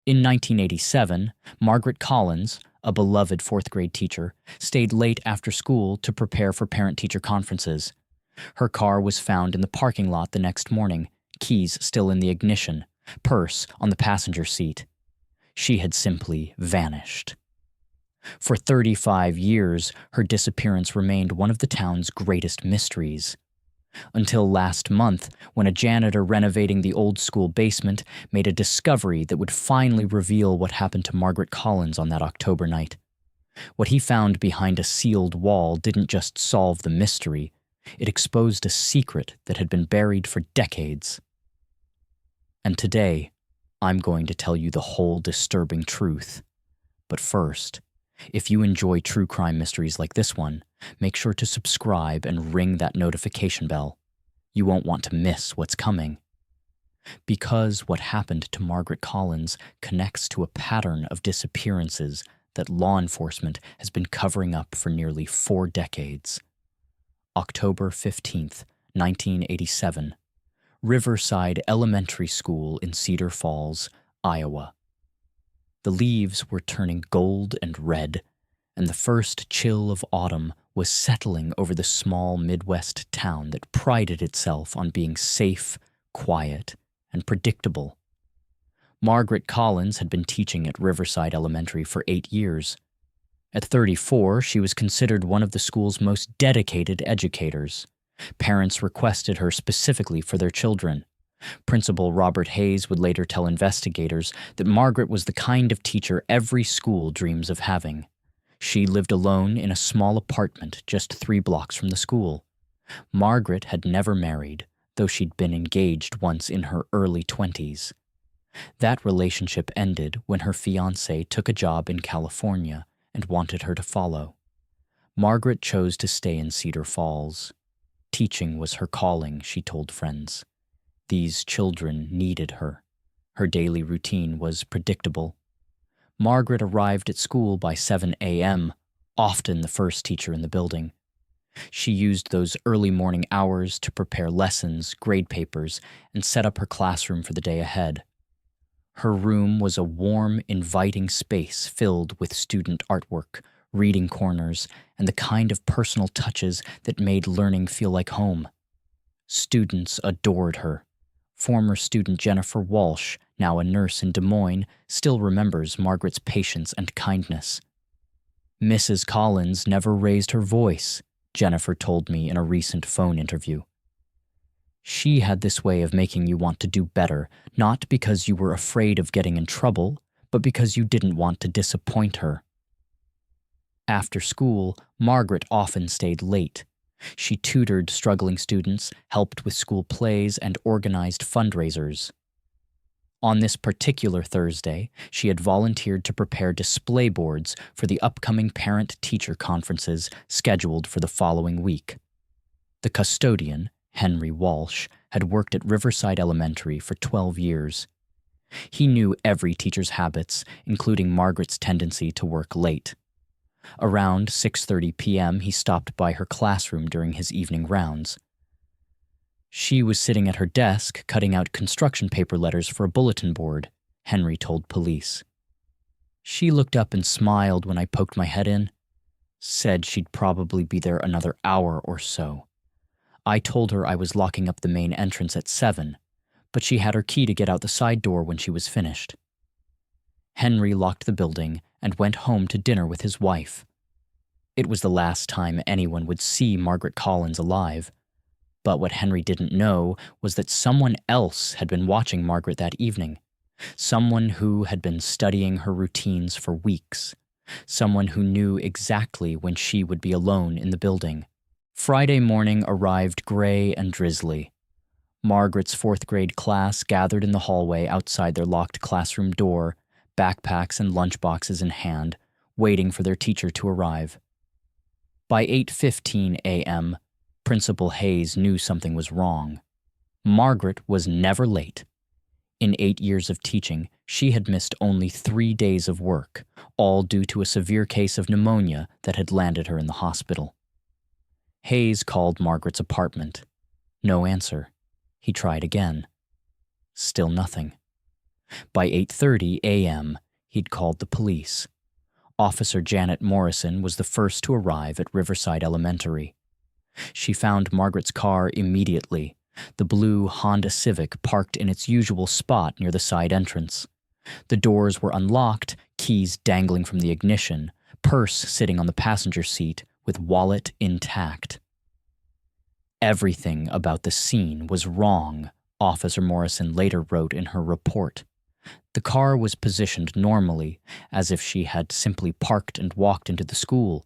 In 1987, Margaret Collins, a beloved fourth-grade teacher, stayed late after school to prepare for parent-teacher conferences. Her car was found in the parking lot the next morning, keys still in the ignition, purse on the passenger seat. She had simply vanished. For 35 years, her disappearance remained one of the town's greatest mysteries. Until last month, when a janitor renovating the old school basement made a discovery that would finally reveal what happened to Margaret Collins on that October night. What he found behind a sealed wall didn't just solve the mystery, it exposed a secret that had been buried for decades. And today, I'm going to tell you the whole disturbing truth. But first, if you enjoy true crime mysteries like this one, make sure to subscribe and ring that notification bell. You won't want to miss what's coming. Because what happened to Margaret Collins connects to a pattern of disappearances that law enforcement has been covering up for nearly 4 decades. October 15th, 1987. Riverside Elementary School in Cedar Falls, Iowa. The leaves were turning gold and red, and the first chill of autumn was settling over the small Midwest town that prided itself on being safe, quiet, and predictable. Margaret Collins had been teaching at Riverside Elementary for 8 years. At 34, she was considered one of the school's most dedicated educators. Parents requested her specifically for their children. Principal Robert Hayes would later tell investigators that Margaret was the kind of teacher every school dreams of having. She lived alone in a small apartment just 3 blocks from the school. Margaret had never married, though she'd been engaged once in her early 20s. That relationship ended when her fiancé took a job in California and wanted her to follow. Margaret chose to stay in Cedar Falls. Teaching was her calling, she told friends. These children needed her. Her daily routine was predictable. Margaret arrived at school by 7 a.m., often the first teacher in the building. She used those early morning hours to prepare lessons, grade papers, and set up her classroom for the day ahead. Her room was a warm, inviting space filled with student artwork, reading corners, and the kind of personal touches that made learning feel like home. Students adored her. Former student Jennifer Walsh, now a nurse in Des Moines, still remembers Margaret's patience and kindness. Mrs. Collins never raised her voice, Jennifer told me in a recent phone interview. She had this way of making you want to do better, not because you were afraid of getting in trouble, but because you didn't want to disappoint her. After school, Margaret often stayed late. She tutored struggling students, helped with school plays, and organized fundraisers. On this particular Thursday, she had volunteered to prepare display boards for the upcoming parent-teacher conferences scheduled for the following week. The custodian, Henry Walsh, had worked at Riverside Elementary for 12 years. He knew every teacher's habits, including Margaret's tendency to work late. Around 6:30 p.m., he stopped by her classroom during his evening rounds. She was sitting at her desk cutting out construction paper letters for a bulletin board, Henry told police. She looked up and smiled when I poked my head in. Said she'd probably be there another hour or so. I told her I was locking up the main entrance at 7, but she had her key to get out the side door when she was finished. Henry locked the building and went home to dinner with his wife. It was the last time anyone would see Margaret Collins alive. But what Henry didn't know was that someone else had been watching Margaret that evening. Someone who had been studying her routines for weeks. Someone who knew exactly when she would be alone in the building. Friday morning arrived gray and drizzly. Margaret's 4th grade class gathered in the hallway outside their locked classroom door, backpacks and lunchboxes in hand, waiting for their teacher to arrive. By 8:15 a.m., Principal Hayes knew something was wrong. Margaret was never late. In 8 years of teaching, she had missed only 3 days of work, all due to a severe case of pneumonia that had landed her in the hospital. Hayes called Margaret's apartment. No answer. He tried again. Still nothing. By 8:30 a.m., he'd called the police. Officer Janet Morrison was the first to arrive at Riverside Elementary. She found Margaret's car immediately, the blue Honda Civic parked in its usual spot near the side entrance. The doors were unlocked, keys dangling from the ignition, purse sitting on the passenger seat, with wallet intact. Everything about the scene was wrong, Officer Morrison later wrote in her report. The car was positioned normally, as if she had simply parked and walked into the school.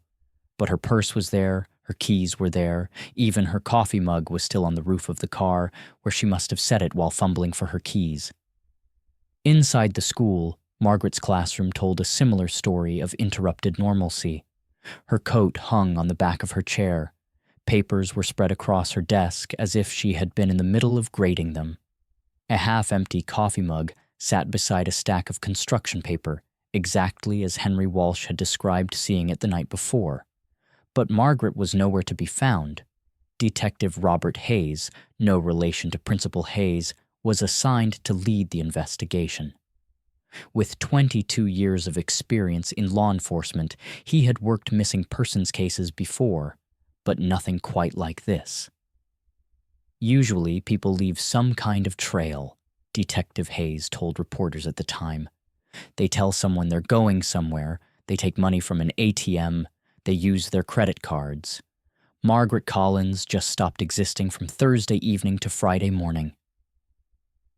But her purse was there, her keys were there, even her coffee mug was still on the roof of the car, where she must have set it while fumbling for her keys. Inside the school, Margaret's classroom told a similar story of interrupted normalcy. Her coat hung on the back of her chair. Papers were spread across her desk as if she had been in the middle of grading them. A half-empty coffee mug sat beside a stack of construction paper, exactly as Henry Walsh had described seeing it the night before. But Margaret was nowhere to be found. Detective Robert Hayes, no relation to Principal Hayes, was assigned to lead the investigation. With 22 years of experience in law enforcement, he had worked missing persons cases before, but nothing quite like this. Usually, people leave some kind of trail, Detective Hayes told reporters at the time. They tell someone they're going somewhere, they take money from an ATM, they use their credit cards. Margaret Collins just stopped existing from Thursday evening to Friday morning.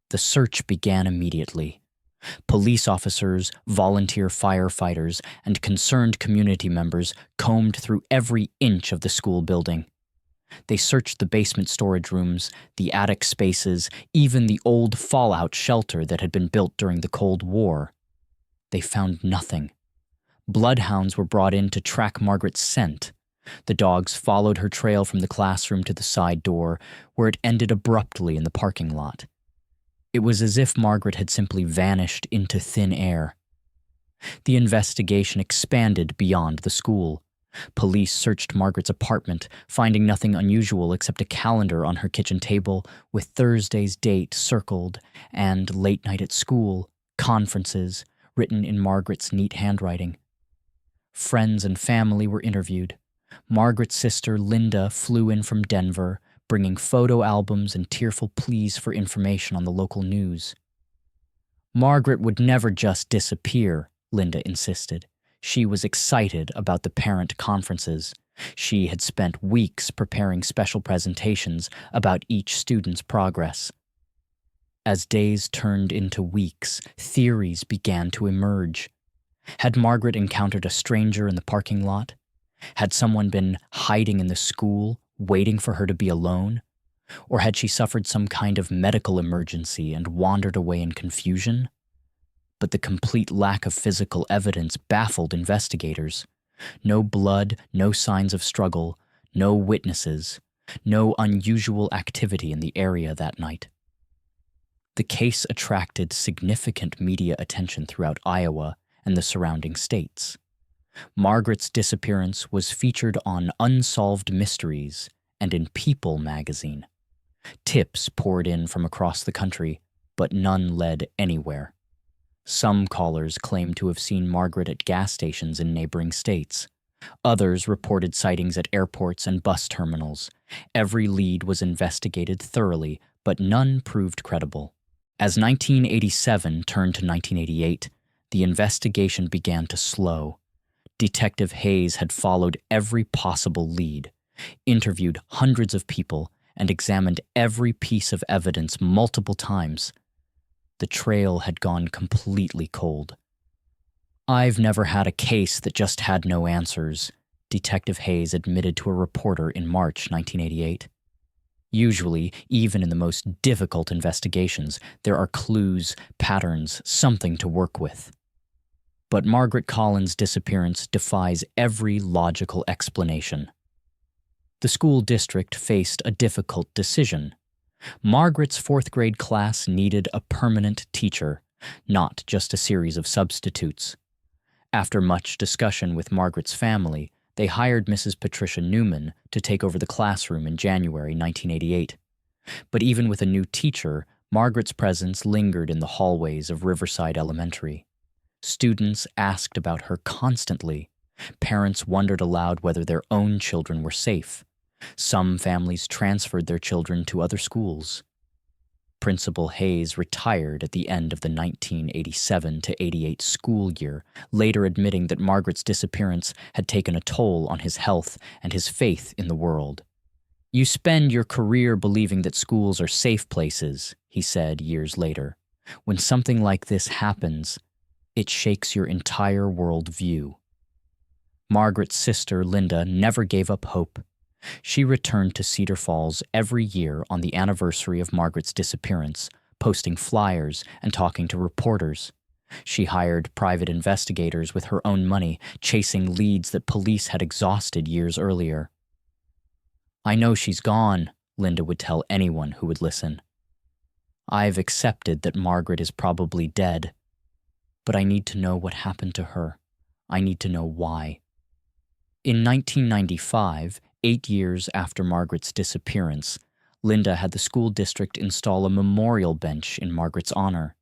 The search began immediately. Police officers, volunteer firefighters, and concerned community members combed through every inch of the school building. They searched the basement storage rooms, the attic spaces, even the old fallout shelter that had been built during the Cold War. They found nothing. Bloodhounds were brought in to track Margaret's scent. The dogs followed her trail from the classroom to the side door, where it ended abruptly in the parking lot. It was as if Margaret had simply vanished into thin air. The investigation expanded beyond the school. Police searched Margaret's apartment, finding nothing unusual except a calendar on her kitchen table with Thursday's date circled and late night at school, conferences, written in Margaret's neat handwriting. Friends and family were interviewed. Margaret's sister Linda flew in from Denver, bringing photo albums and tearful pleas for information on the local news. Margaret would never just disappear, Linda insisted. She was excited about the parent conferences. She had spent weeks preparing special presentations about each student's progress. As days turned into weeks, theories began to emerge. Had Margaret encountered a stranger in the parking lot? Had someone been hiding in the school, waiting for her to be alone? Or had she suffered some kind of medical emergency and wandered away in confusion? But the complete lack of physical evidence baffled investigators. No blood, no signs of struggle, no witnesses, no unusual activity in the area that night. The case attracted significant media attention throughout Iowa and the surrounding states. Margaret's disappearance was featured on Unsolved Mysteries and in People magazine. Tips poured in from across the country, but none led anywhere. Some callers claimed to have seen Margaret at gas stations in neighboring states. Others reported sightings at airports and bus terminals. Every lead was investigated thoroughly, but none proved credible. As 1987 turned to 1988, the investigation began to slow. Detective Hayes had followed every possible lead, interviewed hundreds of people, and examined every piece of evidence multiple times. The trail had gone completely cold. "I've never had a case that just had no answers," Detective Hayes admitted to a reporter in March 1988. Usually, even in the most difficult investigations, there are clues, patterns, something to work with. But Margaret Collins' disappearance defies every logical explanation. The school district faced a difficult decision. Margaret's fourth-grade class needed a permanent teacher, not just a series of substitutes. After much discussion with Margaret's family, they hired Mrs. Patricia Newman to take over the classroom in January 1988. But even with a new teacher, Margaret's presence lingered in the hallways of Riverside Elementary. Students asked about her constantly. Parents wondered aloud whether their own children were safe. Some families transferred their children to other schools. Principal Hayes retired at the end of the 1987-88 school year, later admitting that Margaret's disappearance had taken a toll on his health and his faith in the world. "You spend your career believing that schools are safe places," he said years later. "When something like this happens, it shakes your entire world view." Margaret's sister, Linda, never gave up hope. She returned to Cedar Falls every year on the anniversary of Margaret's disappearance, posting flyers and talking to reporters. She hired private investigators with her own money, chasing leads that police had exhausted years earlier. "I know she's gone," Linda would tell anyone who would listen. "I've accepted that Margaret is probably dead, but I need to know what happened to her. I need to know why." In 1995, 8 years after Margaret's disappearance, Linda had the school district install a memorial bench in Margaret's honor.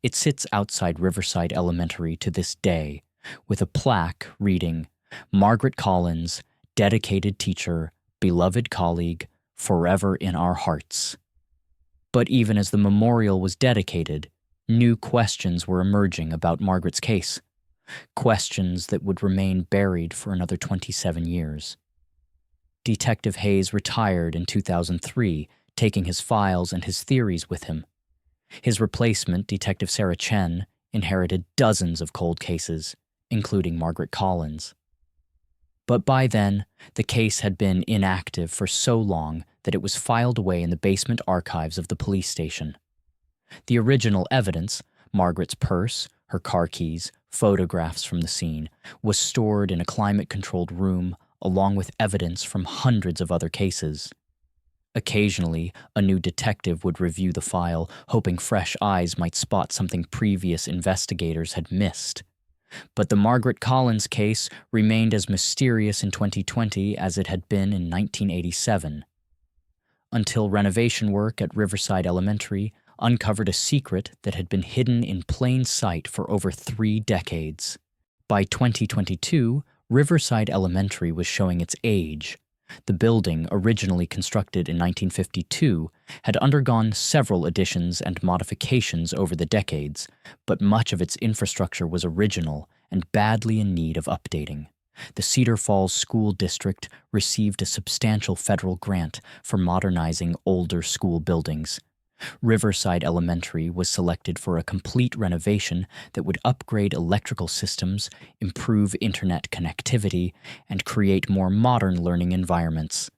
It sits outside Riverside Elementary to this day, with a plaque reading, "Margaret Collins, dedicated teacher, beloved colleague, forever in our hearts." But even as the memorial was dedicated, new questions were emerging about Margaret's case. Questions that would remain buried for another 27 years. Detective Hayes retired in 2003, taking his files and his theories with him. His replacement, Detective Sarah Chen, inherited dozens of cold cases, including Margaret Collins. But by then, the case had been inactive for so long that it was filed away in the basement archives of the police station. The original evidence, Margaret's purse, her car keys, photographs from the scene, was stored in a climate-controlled room along with evidence from hundreds of other cases. Occasionally, a new detective would review the file, hoping fresh eyes might spot something previous investigators had missed. But the Margaret Collins case remained as mysterious in 2020 as it had been in 1987. Until renovation work at Riverside Elementary uncovered a secret that had been hidden in plain sight for over 3 decades. By 2022, Riverside Elementary was showing its age. The building, originally constructed in 1952, had undergone several additions and modifications over the decades, but much of its infrastructure was original and badly in need of updating. The Cedar Falls School District received a substantial federal grant for modernizing older school buildings. Riverside Elementary was selected for a complete renovation that would upgrade electrical systems, improve internet connectivity, and create more modern learning environments.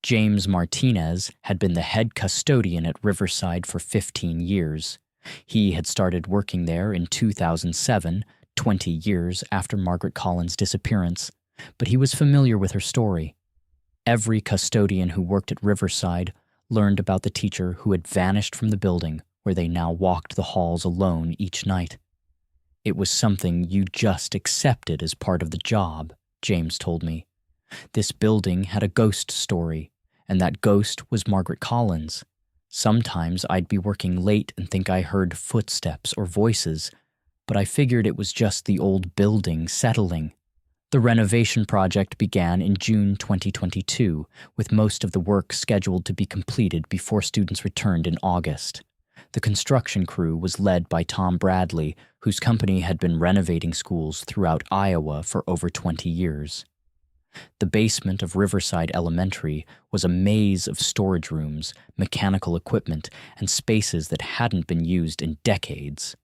James Martinez had been the head custodian at Riverside for 15 years. He had started working there in 2007, 20 years after Margaret Collins' disappearance, but he was familiar with her story. Every custodian who worked at Riverside learned about the teacher who had vanished from the building where they now walked the halls alone each night. "It was something you just accepted as part of the job," James told me. "This building had a ghost story, and that ghost was Margaret Collins. Sometimes I'd be working late and think I heard footsteps or voices, but I figured it was just the old building settling." The renovation project began in June 2022, with most of the work scheduled to be completed before students returned in August. The construction crew was led by Tom Bradley, whose company had been renovating schools throughout Iowa for over 20 years. The basement of Riverside Elementary was a maze of storage rooms, mechanical equipment, and spaces that hadn't been used in decades.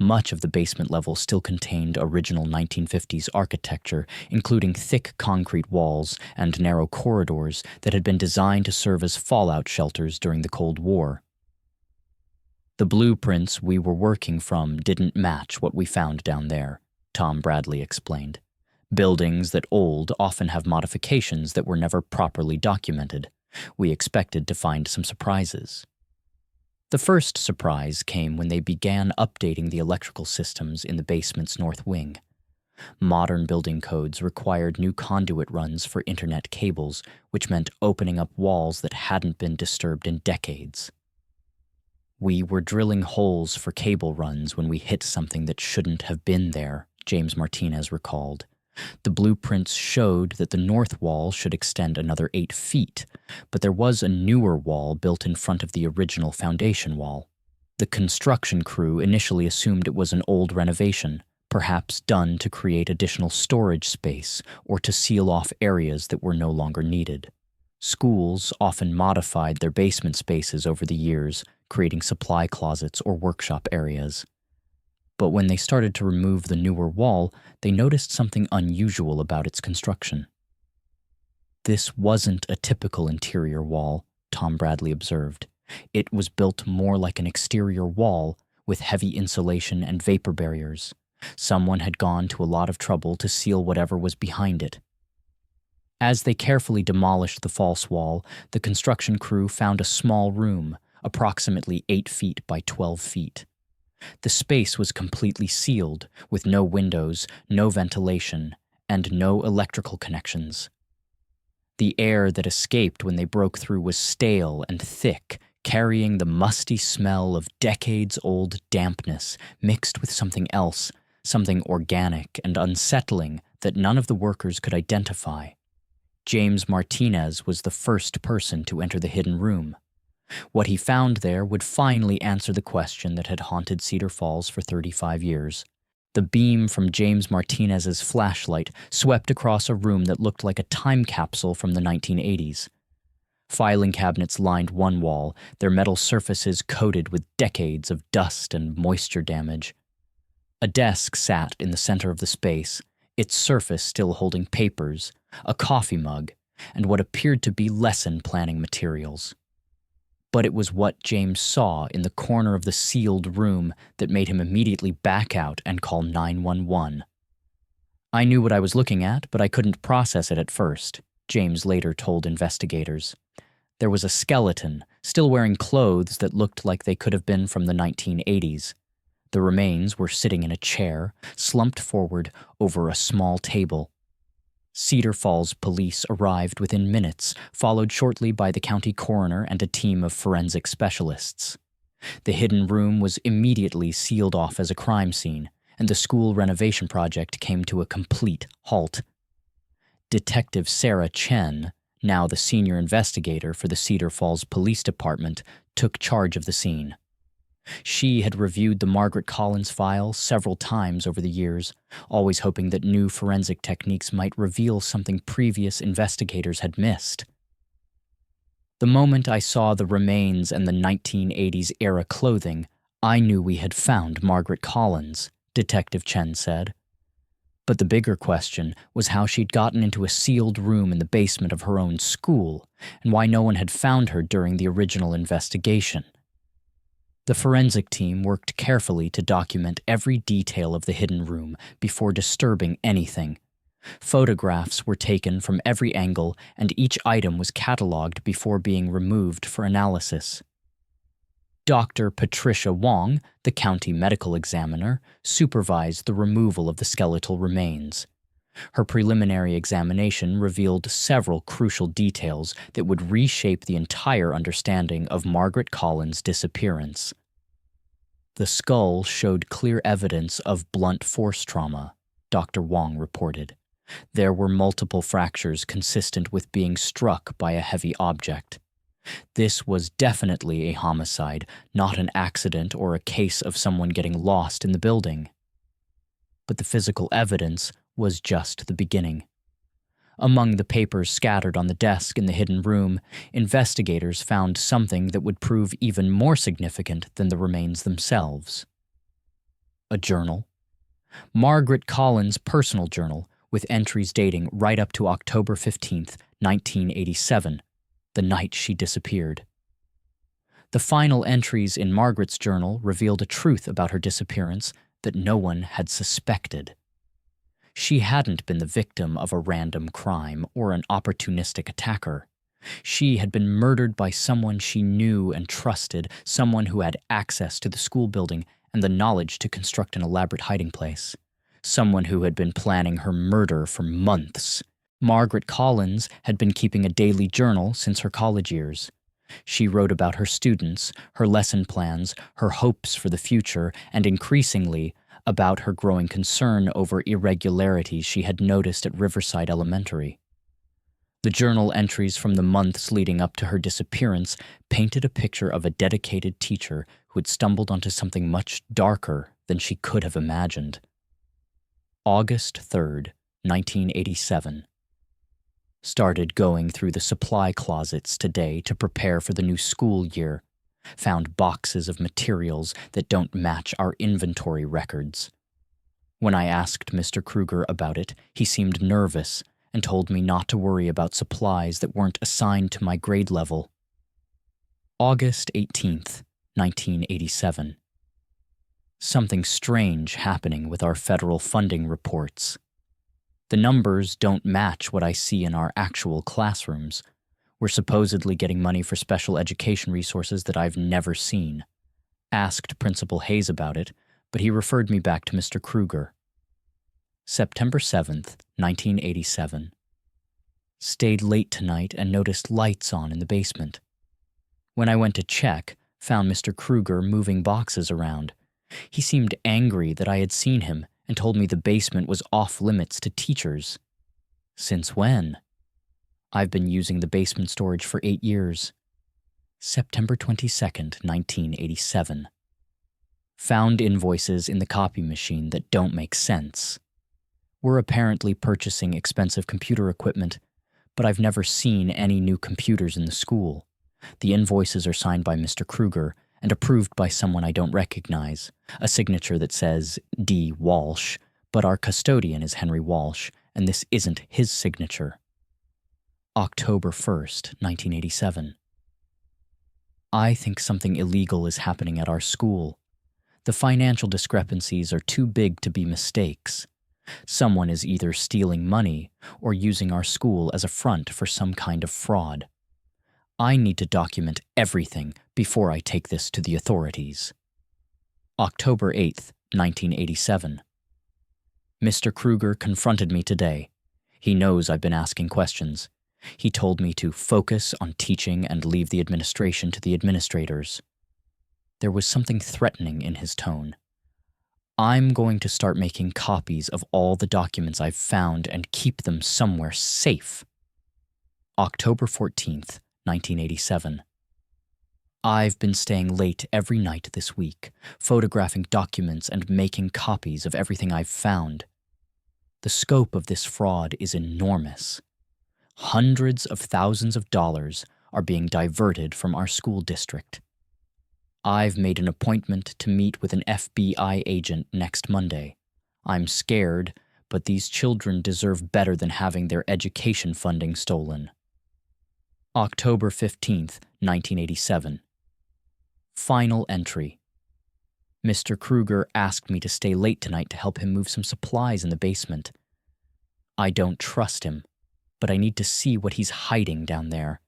Much of the basement level still contained original 1950s architecture, including thick concrete walls and narrow corridors that had been designed to serve as fallout shelters during the Cold War. "The blueprints we were working from didn't match what we found down there," Tom Bradley explained. "Buildings that old often have modifications that were never properly documented. We expected to find some surprises." The first surprise came when they began updating the electrical systems in the basement's north wing. Modern building codes required new conduit runs for internet cables, which meant opening up walls that hadn't been disturbed in decades. "We were drilling holes for cable runs when we hit something that shouldn't have been there," James Martinez recalled. "The blueprints showed that the north wall should extend another 8 feet, but there was a newer wall built in front of the original foundation wall. The construction crew initially assumed it was an old renovation, perhaps done to create additional storage space or to seal off areas that were no longer needed. Schools often modified their basement spaces over the years, creating supply closets or workshop areas. But when they started to remove the newer wall, they noticed something unusual about its construction." "This wasn't a typical interior wall," Tom Bradley observed. "It was built more like an exterior wall with heavy insulation and vapor barriers. Someone had gone to a lot of trouble to seal whatever was behind it." As they carefully demolished the false wall, the construction crew found a small room, approximately 8 feet by 12 feet. The space was completely sealed, with no windows, no ventilation, and no electrical connections. The air that escaped when they broke through was stale and thick, carrying the musty smell of decades-old dampness mixed with something else, something organic and unsettling that none of the workers could identify. James Martinez was the first person to enter the hidden room. What he found there would finally answer the question that had haunted Cedar Falls for 35 years. The beam from James Martinez's flashlight swept across a room that looked like a time capsule from the 1980s. Filing cabinets lined one wall, their metal surfaces coated with decades of dust and moisture damage. A desk sat in the center of the space, its surface still holding papers, a coffee mug, and what appeared to be lesson planning materials. But it was what James saw in the corner of the sealed room that made him immediately back out and call 911. "I knew what I was looking at, but I couldn't process it at first," James later told investigators. "There was a skeleton, still wearing clothes that looked like they could have been from the 1980s. The remains were sitting in a chair, slumped forward over a small table. Cedar Falls police arrived within minutes, followed shortly by the county coroner and a team of forensic specialists. The hidden room was immediately sealed off as a crime scene, and the school renovation project came to a complete halt. Detective Sarah Chen, now the senior investigator for the Cedar Falls Police Department, took charge of the scene. She had reviewed the Margaret Collins file several times over the years, always hoping that new forensic techniques might reveal something previous investigators had missed. "The moment I saw the remains and the 1980s-era clothing, I knew we had found Margaret Collins," Detective Chen said. But the bigger question was how she'd gotten into a sealed room in the basement of her own school, and why no one had found her during the original investigation. The forensic team worked carefully to document every detail of the hidden room before disturbing anything. Photographs were taken from every angle, and each item was cataloged before being removed for analysis. Dr. Patricia Wong, the county medical examiner, supervised the removal of the skeletal remains. Her preliminary examination revealed several crucial details that would reshape the entire understanding of Margaret Collins' disappearance. The skull showed clear evidence of blunt force trauma, Dr. Wong reported. There were multiple fractures consistent with being struck by a heavy object. This was definitely a homicide, not an accident or a case of someone getting lost in the building. But the physical evidence was just the beginning. Among the papers scattered on the desk in the hidden room, investigators found something that would prove even more significant than the remains themselves. A journal. Margaret Collins' personal journal, with entries dating right up to October 15th, 1987, the night she disappeared. The final entries in Margaret's journal revealed a truth about her disappearance that no one had suspected. She hadn't been the victim of a random crime or an opportunistic attacker. She had been murdered by someone she knew and trusted, someone who had access to the school building and the knowledge to construct an elaborate hiding place. Someone who had been planning her murder for months. Margaret Collins had been keeping a daily journal since her college years. She wrote about her students, her lesson plans, her hopes for the future, and increasingly, about her growing concern over irregularities she had noticed at Riverside Elementary. The journal entries from the months leading up to her disappearance painted a picture of a dedicated teacher who had stumbled onto something much darker than she could have imagined. August 3rd, 1987. Started going through the supply closets today to prepare for the new school year. Found boxes of materials that don't match our inventory records. When I asked Mr. Kruger about it, he seemed nervous and told me not to worry about supplies that weren't assigned to my grade level. August 18th, 1987. Something strange happening with our federal funding reports. The numbers don't match what I see in our actual classrooms. We're supposedly getting money for special education resources that I've never seen. Asked Principal Hayes about it, but he referred me back to Mr. Kruger. September 7th, 1987. Stayed late tonight and noticed lights on in the basement. When I went to check, found Mr. Kruger moving boxes around. He seemed angry that I had seen him and told me the basement was off limits to teachers. Since when? I've been using the basement storage for 8 years. September 22nd, 1987. Found invoices in the copy machine that don't make sense. We're apparently purchasing expensive computer equipment, but I've never seen any new computers in the school. The invoices are signed by Mr. Kruger and approved by someone I don't recognize, a signature that says D. Walsh, but our custodian is Henry Walsh, and this isn't his signature. October 1st, 1987. I think something illegal is happening at our school. The financial discrepancies are too big to be mistakes. Someone is either stealing money or using our school as a front for some kind of fraud. I need to document everything before I take this to the authorities. October 8th, 1987. Mr. Kruger confronted me today. He knows I've been asking questions. He told me to focus on teaching and leave the administration to the administrators. There was something threatening in his tone. I'm going to start making copies of all the documents I've found and keep them somewhere safe. October 14th, 1987. I've been staying late every night this week, photographing documents and making copies of everything I've found. The scope of this fraud is enormous. Hundreds of thousands of dollars are being diverted from our school district. I've made an appointment to meet with an FBI agent next Monday. I'm scared, but these children deserve better than having their education funding stolen. October 15th, 1987. Final entry. Mr. Kruger asked me to stay late tonight to help him move some supplies in the basement. I don't trust him, but I need to see what he's hiding down there.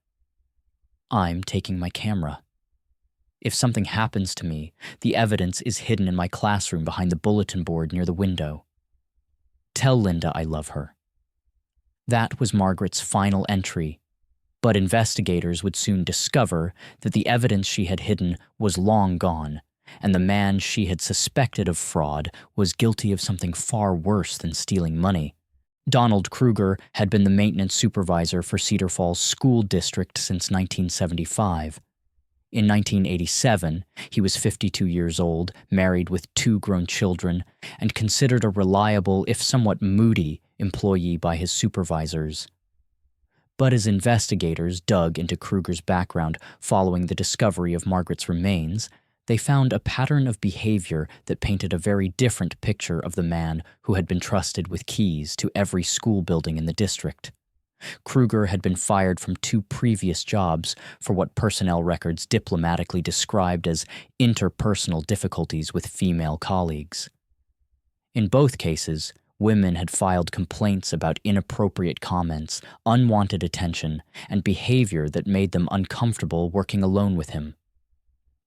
I'm taking my camera. If something happens to me, the evidence is hidden in my classroom behind the bulletin board near the window. Tell Linda I love her. That was Margaret's final entry, but investigators would soon discover that the evidence she had hidden was long gone, and the man she had suspected of fraud was guilty of something far worse than stealing money. Donald Kruger had been the maintenance supervisor for Cedar Falls School District since 1975. In 1987, he was 52 years old, married with 2 grown children, and considered a reliable, if somewhat moody, employee by his supervisors. But as investigators dug into Kruger's background following the discovery of Margaret's remains, they found a pattern of behavior that painted a very different picture of the man who had been trusted with keys to every school building in the district. Kruger had been fired from 2 previous jobs for what personnel records diplomatically described as interpersonal difficulties with female colleagues. In both cases, women had filed complaints about inappropriate comments, unwanted attention, and behavior that made them uncomfortable working alone with him.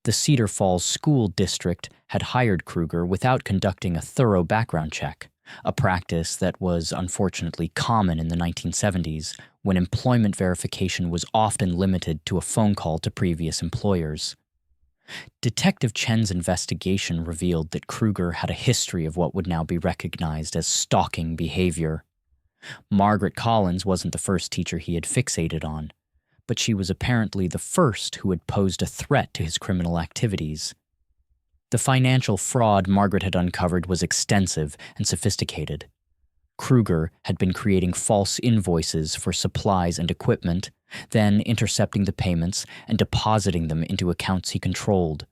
The Cedar Falls School District had hired Kruger without conducting a thorough background check, a practice that was unfortunately common in the 1970s when employment verification was often limited to a phone call to previous employers. Detective Chen's investigation revealed that Kruger had a history of what would now be recognized as stalking behavior. Margaret Collins wasn't the first teacher he had fixated on, but she was apparently the first who had posed a threat to his criminal activities. The financial fraud Margaret had uncovered was extensive and sophisticated. Kruger had been creating false invoices for supplies and equipment, then intercepting the payments and depositing them into accounts he controlled.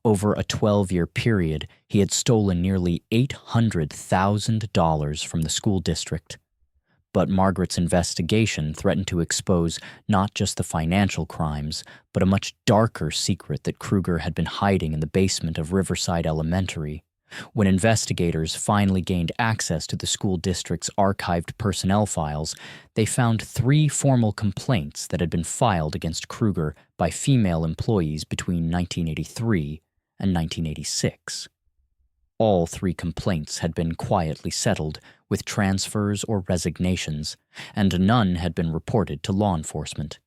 Over a 12-year period, he had stolen nearly $800,000 from the school district. But Margaret's investigation threatened to expose not just the financial crimes, but a much darker secret that Kruger had been hiding in the basement of Riverside Elementary. When investigators finally gained access to the school district's archived personnel files, they found 3 formal complaints that had been filed against Kruger by female employees between 1983 and 1986. All 3 complaints had been quietly settled with transfers or resignations, and none had been reported to law enforcement.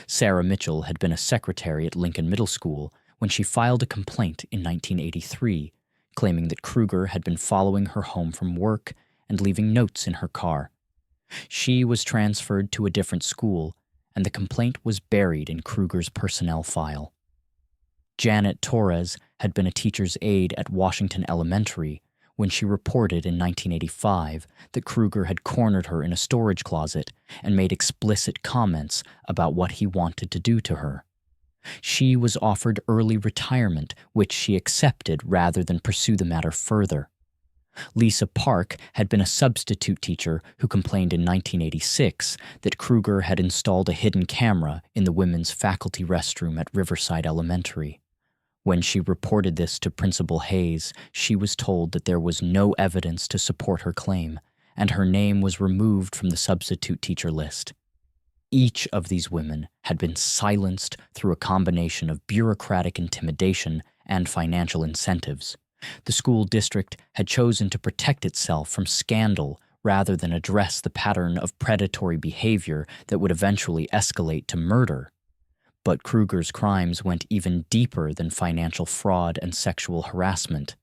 Sarah Mitchell had been a secretary at Lincoln Middle School when she filed a complaint in 1983, claiming that Kruger had been following her home from work and leaving notes in her car. She was transferred to a different school, and the complaint was buried in Kruger's personnel file. Janet Torres had been a teacher's aide at Washington Elementary when she reported in 1985 that Kruger had cornered her in a storage closet and made explicit comments about what he wanted to do to her. She was offered early retirement, which she accepted rather than pursue the matter further. Lisa Park had been a substitute teacher who complained in 1986 that Kruger had installed a hidden camera in the women's faculty restroom at Riverside Elementary. When she reported this to Principal Hayes, she was told that there was no evidence to support her claim, and her name was removed from the substitute teacher list. Each of these women had been silenced through a combination of bureaucratic intimidation and financial incentives. The school district had chosen to protect itself from scandal rather than address the pattern of predatory behavior that would eventually escalate to murder. But Kruger's crimes went even deeper than financial fraud and sexual harassment.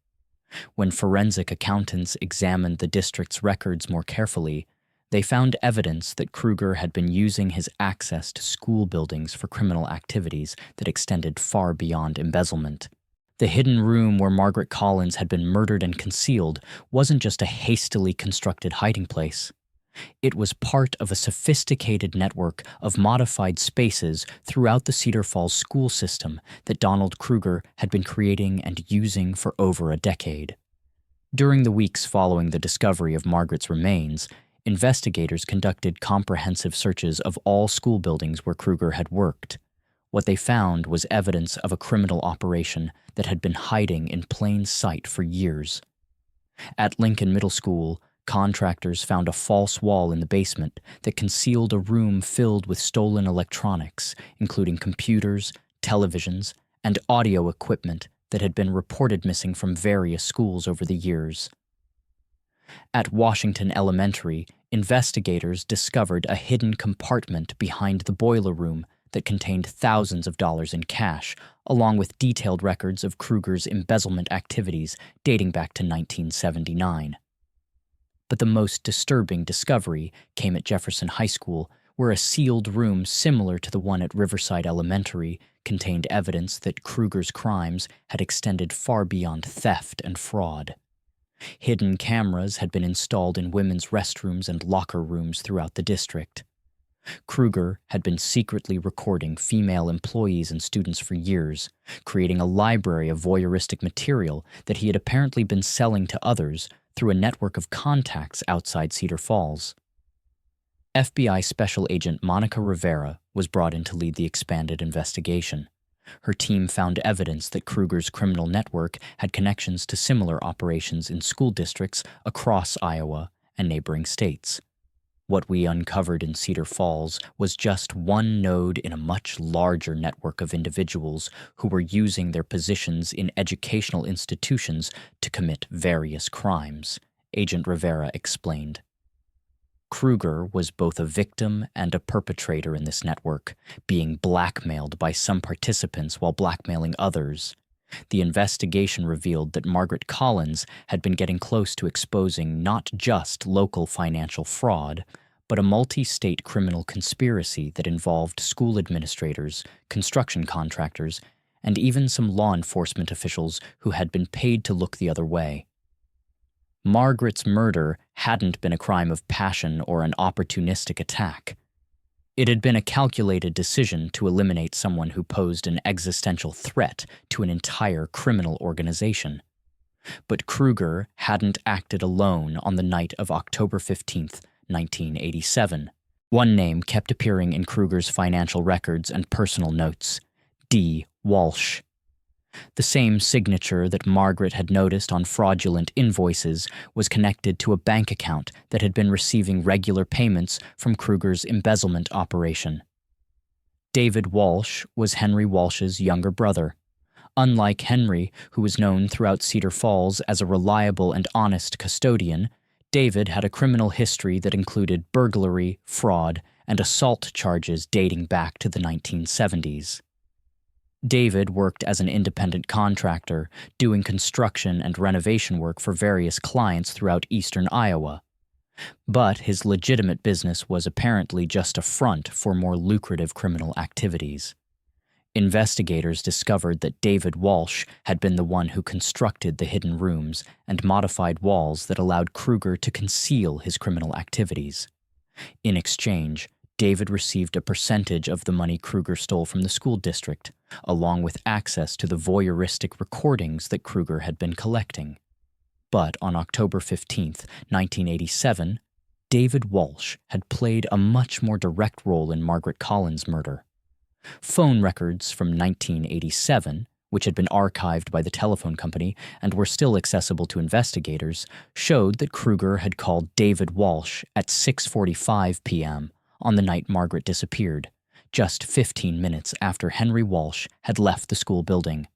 When forensic accountants examined the district's records more carefully, they found evidence that Kruger had been using his access to school buildings for criminal activities that extended far beyond embezzlement. The hidden room where Margaret Collins had been murdered and concealed wasn't just a hastily constructed hiding place. It was part of a sophisticated network of modified spaces throughout the Cedar Falls school system that Donald Kruger had been creating and using for over a decade. During the weeks following the discovery of Margaret's remains, investigators conducted comprehensive searches of all school buildings where Kruger had worked. What they found was evidence of a criminal operation that had been hiding in plain sight for years. At Lincoln Middle School, contractors found a false wall in the basement that concealed a room filled with stolen electronics, including computers, televisions, and audio equipment that had been reported missing from various schools over the years. At Washington Elementary, investigators discovered a hidden compartment behind the boiler room that contained thousands of dollars in cash, along with detailed records of Kruger's embezzlement activities dating back to 1979. But the most disturbing discovery came at Jefferson High School, where a sealed room similar to the one at Riverside Elementary contained evidence that Kruger's crimes had extended far beyond theft and fraud. Hidden cameras had been installed in women's restrooms and locker rooms throughout the district. Kruger had been secretly recording female employees and students for years, creating a library of voyeuristic material that he had apparently been selling to others through a network of contacts outside Cedar Falls. FBI Special Agent Monica Rivera was brought in to lead the expanded investigation. Her team found evidence that Kruger's criminal network had connections to similar operations in school districts across Iowa and neighboring states. What we uncovered in Cedar Falls was just one node in a much larger network of individuals who were using their positions in educational institutions to commit various crimes, Agent Rivera explained. Kruger was both a victim and a perpetrator in this network, being blackmailed by some participants while blackmailing others. The investigation revealed that Margaret Collins had been getting close to exposing not just local financial fraud, but a multi-state criminal conspiracy that involved school administrators, construction contractors, and even some law enforcement officials who had been paid to look the other way. Margaret's murder hadn't been a crime of passion or an opportunistic attack. It had been a calculated decision to eliminate someone who posed an existential threat to an entire criminal organization. But Kruger hadn't acted alone on the night of October 15th, 1987. One name kept appearing in Kruger's financial records and personal notes: D. Walsh. The same signature that Margaret had noticed on fraudulent invoices was connected to a bank account that had been receiving regular payments from Kruger's embezzlement operation. David Walsh was Henry Walsh's younger brother. Unlike Henry, who was known throughout Cedar Falls as a reliable and honest custodian, David had a criminal history that included burglary, fraud, and assault charges dating back to the 1970s. David worked as an independent contractor, doing construction and renovation work for various clients throughout eastern Iowa. But his legitimate business was apparently just a front for more lucrative criminal activities. Investigators discovered that David Walsh had been the one who constructed the hidden rooms and modified walls that allowed Kruger to conceal his criminal activities. In exchange, David received a percentage of the money Kruger stole from the school district, along with access to the voyeuristic recordings that Kruger had been collecting. But on October 15, 1987, David Walsh had played a much more direct role in Margaret Collins' murder. Phone records from 1987, which had been archived by the telephone company and were still accessible to investigators, showed that Kruger had called David Walsh at 6:45 p.m. on the night Margaret disappeared, just 15 minutes after Henry Walsh had left the school building.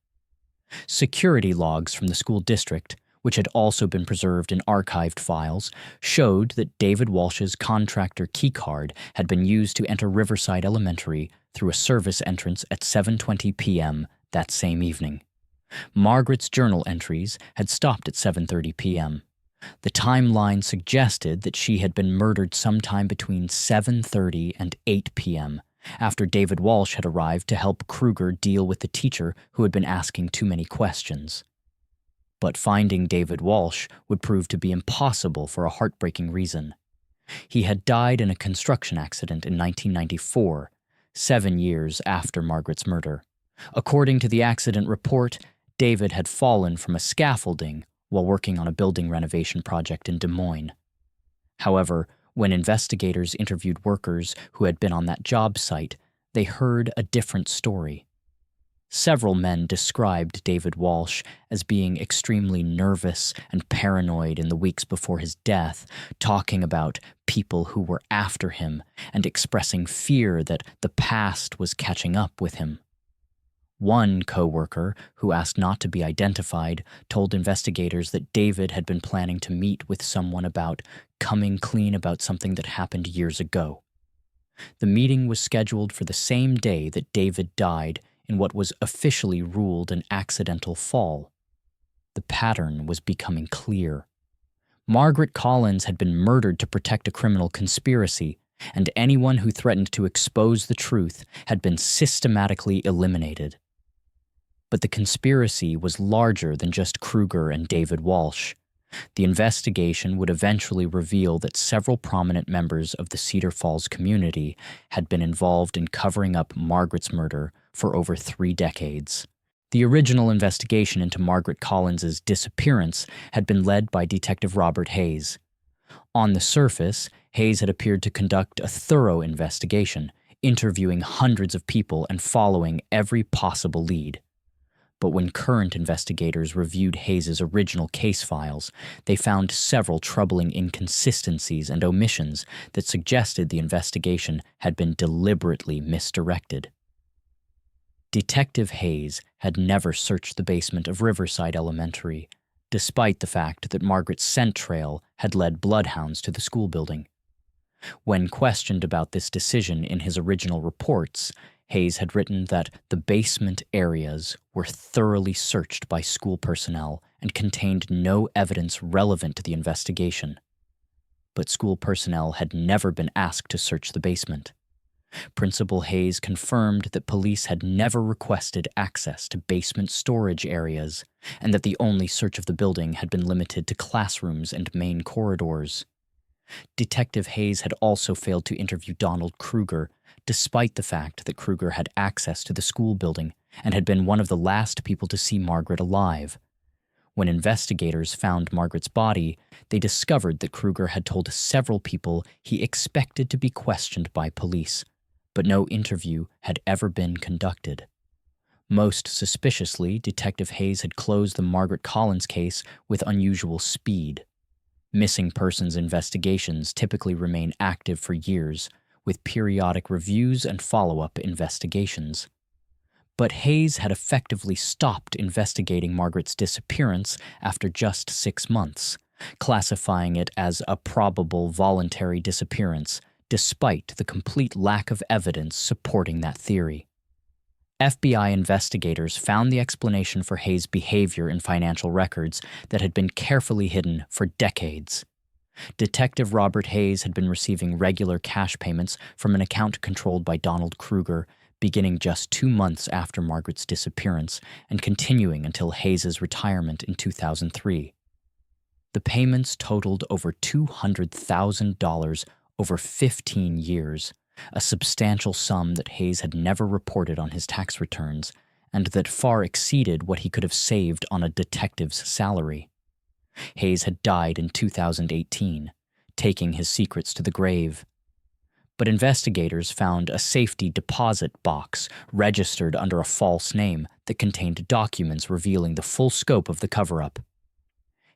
Security logs from the school district, which had also been preserved in archived files, showed that David Walsh's contractor keycard had been used to enter Riverside Elementary through a service entrance at 7:20 p.m. that same evening. Margaret's journal entries had stopped at 7:30 p.m. The timeline suggested that she had been murdered sometime between 7:30 and 8 p.m., after David Walsh had arrived to help Kruger deal with the teacher who had been asking too many questions. But finding David Walsh would prove to be impossible for a heartbreaking reason. He had died in a construction accident in 1994, 7 years after Margaret's murder. According to the accident report, David had fallen from a scaffolding while working on a building renovation project in Des Moines. However, when investigators interviewed workers who had been on that job site, they heard a different story. Several men described David Walsh as being extremely nervous and paranoid in the weeks before his death, talking about people who were after him and expressing fear that the past was catching up with him. One co-worker, who asked not to be identified, told investigators that David had been planning to meet with someone about coming clean about something that happened years ago. The meeting was scheduled for the same day that David died in what was officially ruled an accidental fall. The pattern was becoming clear. Margaret Collins had been murdered to protect a criminal conspiracy, and anyone who threatened to expose the truth had been systematically eliminated. But the conspiracy was larger than just Kruger and David Walsh. The investigation would eventually reveal that several prominent members of the Cedar Falls community had been involved in covering up Margaret's murder for over 3 decades. The original investigation into Margaret Collins's disappearance had been led by Detective Robert Hayes. On the surface, Hayes had appeared to conduct a thorough investigation, interviewing hundreds of people and following every possible lead. But when current investigators reviewed Hayes' original case files, they found several troubling inconsistencies and omissions that suggested the investigation had been deliberately misdirected. Detective Hayes had never searched the basement of Riverside Elementary, despite the fact that Margaret's scent trail had led bloodhounds to the school building. When questioned about this decision in his original reports, Hayes had written that the basement areas were thoroughly searched by school personnel and contained no evidence relevant to the investigation. But school personnel had never been asked to search the basement. Principal Hayes confirmed that police had never requested access to basement storage areas and that the only search of the building had been limited to classrooms and main corridors. Detective Hayes had also failed to interview Donald Kruger, despite the fact that Kruger had access to the school building and had been one of the last people to see Margaret alive. When investigators found Margaret's body, they discovered that Kruger had told several people he expected to be questioned by police, but no interview had ever been conducted. Most suspiciously, Detective Hayes had closed the Margaret Collins case with unusual speed. Missing persons investigations typically remain active for years, with periodic reviews and follow-up investigations. But Hayes had effectively stopped investigating Margaret's disappearance after just 6 months, classifying it as a probable voluntary disappearance, despite the complete lack of evidence supporting that theory. FBI investigators found the explanation for Hayes' behavior in financial records that had been carefully hidden for decades. Detective Robert Hayes had been receiving regular cash payments from an account controlled by Donald Kruger, beginning just 2 months after Margaret's disappearance and continuing until Hayes' retirement in 2003. The payments totaled over $200,000 over 15 years, a substantial sum that Hayes had never reported on his tax returns, and that far exceeded what he could have saved on a detective's salary. Hayes had died in 2018, taking his secrets to the grave. But investigators found a safety deposit box registered under a false name that contained documents revealing the full scope of the cover-up.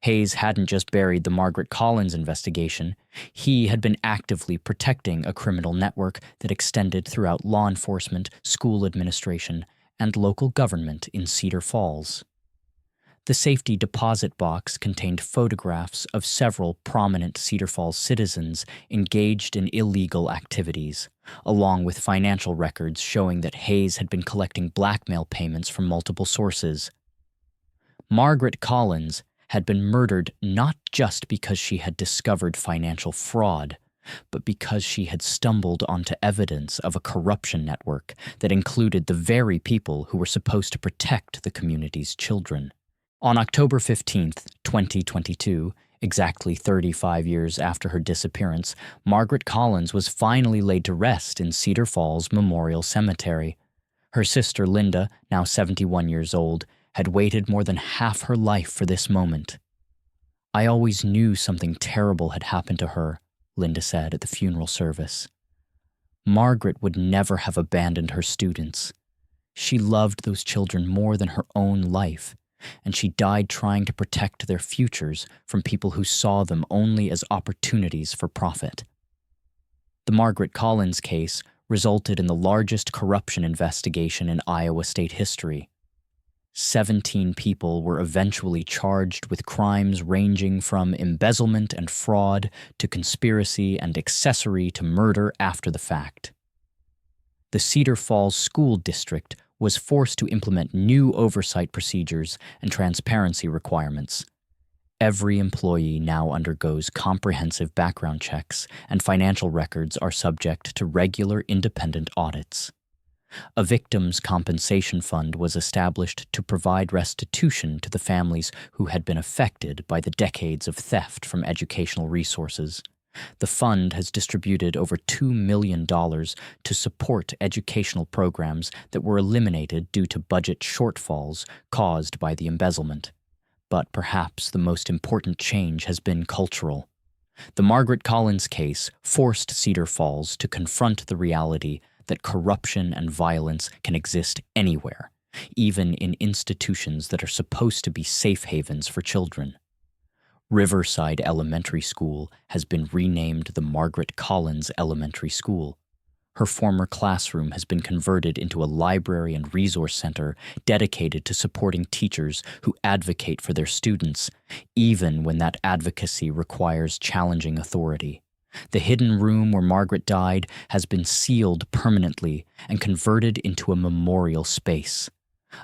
Hayes hadn't just buried the Margaret Collins investigation, he had been actively protecting a criminal network that extended throughout law enforcement, school administration, and local government in Cedar Falls. The safety deposit box contained photographs of several prominent Cedar Falls citizens engaged in illegal activities, along with financial records showing that Hayes had been collecting blackmail payments from multiple sources. Margaret Collins had been murdered not just because she had discovered financial fraud, but because she had stumbled onto evidence of a corruption network that included the very people who were supposed to protect the community's children. On October 15, 2022, exactly 35 years after her disappearance, Margaret Collins was finally laid to rest in Cedar Falls Memorial Cemetery. Her sister Linda, now 71 years old, had waited more than half her life for this moment. "I always knew something terrible had happened to her," Linda said at the funeral service. Margaret would never have abandoned her students. She loved those children more than her own life, and she died trying to protect their futures from people who saw them only as opportunities for profit. The Margaret Collins case resulted in the largest corruption investigation in Iowa state history. 17 people were eventually charged with crimes ranging from embezzlement and fraud to conspiracy and accessory to murder after the fact. The Cedar Falls School District was forced to implement new oversight procedures and transparency requirements. Every employee now undergoes comprehensive background checks, and financial records are subject to regular independent audits. A victims' compensation fund was established to provide restitution to the families who had been affected by the decades of theft from educational resources. The fund has distributed over $2 million to support educational programs that were eliminated due to budget shortfalls caused by the embezzlement. But perhaps the most important change has been cultural. The Margaret Collins case forced Cedar Falls to confront the reality that corruption and violence can exist anywhere, even in institutions that are supposed to be safe havens for children. Riverside Elementary School has been renamed the Margaret Collins Elementary School. Her former classroom has been converted into a library and resource center dedicated to supporting teachers who advocate for their students, even when that advocacy requires challenging authority. The hidden room where Margaret died has been sealed permanently and converted into a memorial space.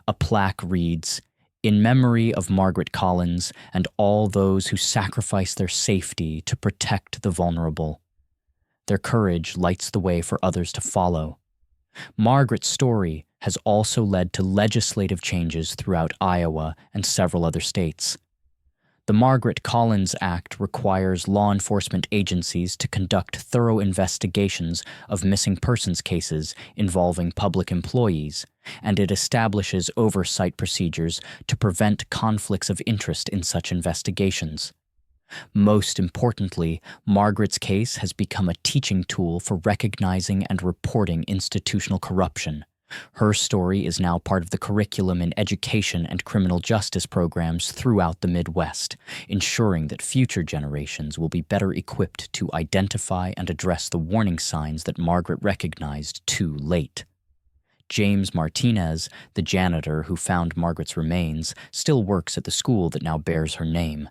A plaque reads, "In memory of Margaret Collins and all those who sacrifice their safety to protect the vulnerable. Their courage lights the way for others to follow." Margaret's story has also led to legislative changes throughout Iowa and several other states. The Margaret Collins Act requires law enforcement agencies to conduct thorough investigations of missing persons cases involving public employees, and it establishes oversight procedures to prevent conflicts of interest in such investigations. Most importantly, Margaret's case has become a teaching tool for recognizing and reporting institutional corruption. Her story is now part of the curriculum in education and criminal justice programs throughout the Midwest, ensuring that future generations will be better equipped to identify and address the warning signs that Margaret recognized too late. James Martinez, the janitor who found Margaret's remains, still works at the school that now bears her name.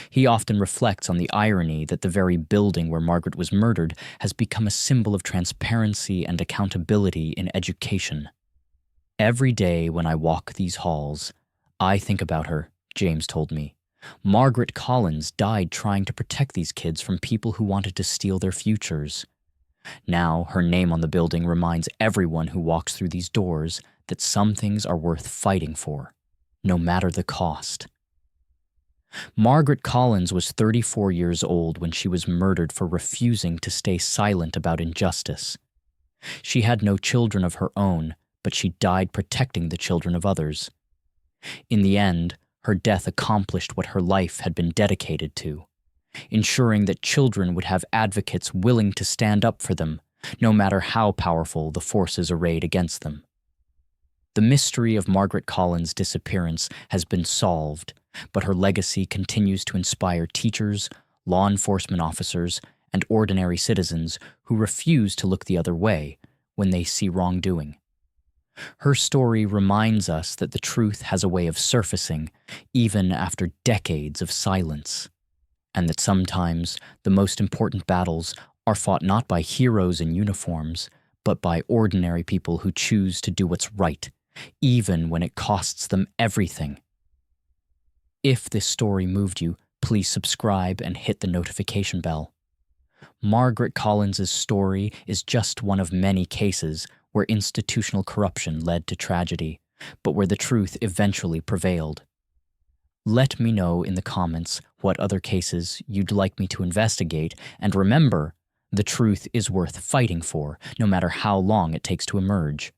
He often reflects on the irony that the very building where Margaret was murdered has become a symbol of transparency and accountability in education. "Every day when I walk these halls, I think about her," James told me. "Margaret Collins died trying to protect these kids from people who wanted to steal their futures. Now, her name on the building reminds everyone who walks through these doors that some things are worth fighting for, no matter the cost." Margaret Collins was 34 years old when she was murdered for refusing to stay silent about injustice. She had no children of her own, but she died protecting the children of others. In the end, her death accomplished what her life had been dedicated to, ensuring that children would have advocates willing to stand up for them, no matter how powerful the forces arrayed against them. The mystery of Margaret Collins' disappearance has been solved, but her legacy continues to inspire teachers, law enforcement officers, and ordinary citizens who refuse to look the other way when they see wrongdoing. Her story reminds us that the truth has a way of surfacing even after decades of silence, and that sometimes the most important battles are fought not by heroes in uniforms, but by ordinary people who choose to do what's right, even when it costs them everything. If this story moved you, please subscribe and hit the notification bell. Margaret Collins' story is just one of many cases where institutional corruption led to tragedy, but where the truth eventually prevailed. Let me know in the comments what other cases you'd like me to investigate, and remember, the truth is worth fighting for, no matter how long it takes to emerge.